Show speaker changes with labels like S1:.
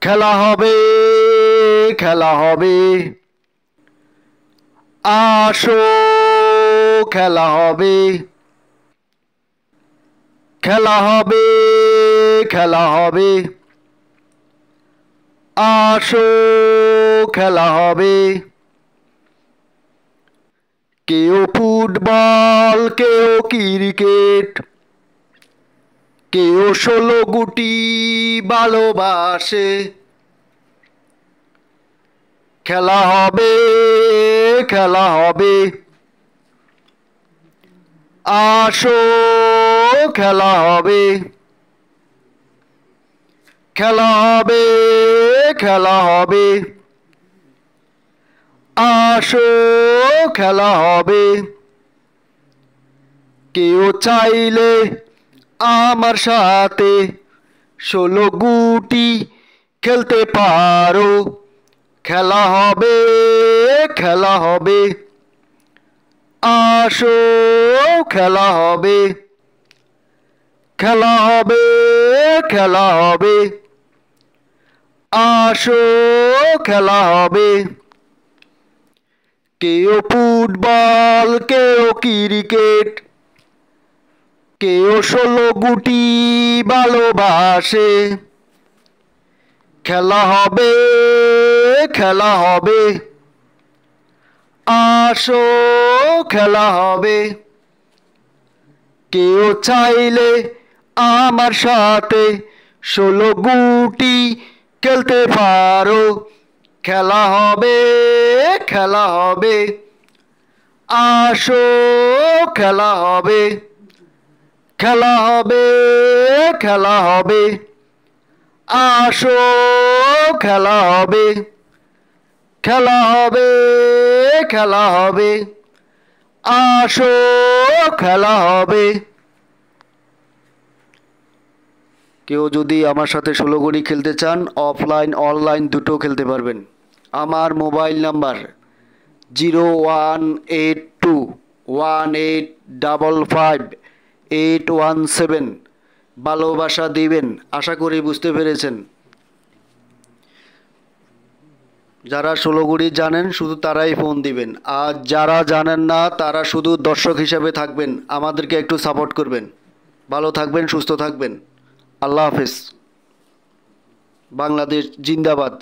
S1: খেলা হবে, খেলা হবে, আসো খেলা হবে, খেলা হবে, খেলা হবে, আসো খেলা হবে। কেউ ফুটবল, কেউ ক্রিকেট, কেউ 16 গুটি ভালোবাসে। খেলা হবে, খেলা হবে, আসো খেলা হবে, খেলা হবে, খেলা হবে, আসো খেলা হবে। কেউ চাইলে আমার সাথে 16 গুটি খেলতে পারো। খেলা হবে, খেলা হবে, আসো খেলা হবে, খেলা হবে, খেলা হবে, আসো খেলা হবে। কেউ ফুটবল, কেউ ক্রিকেট, কেউ 16 গুটি ভালোবাসে। খেলা হবে, খেলা হবে, আসো খেলা হবে। কেউ চাইলে আমার সাথে 16 গুটি খেলতে পারো। খেলা হবে, খেলা হবে, আসো খেলা হবে, খেলা হবে, খেলা হবে, আসো খেলা হবে, খেলা হবে, খেলা হবে, আসো খেলা হবে। কেউ যদি আমার সাথে 16 গুটি খেলতে চান, অফলাইন অনলাইন দুটো খেলতে পারবেন। আমার মোবাইল নাম্বার 01821855817। ভালোবাসা দিবেন। আশা করি বুঝতে পেরেছেন। যারা 16 গুটি জানেন শুধু তারাই ফোন দিবেন, আর যারা জানেন না তারা শুধু দর্শক হিসেবে থাকবেন, আমাদেরকে একটু সাপোর্ট করবেন। ভালো থাকবেন, সুস্থ থাকবেন। আল্লাহ হাফেজ। বাংলাদেশ জিন্দাবাদ।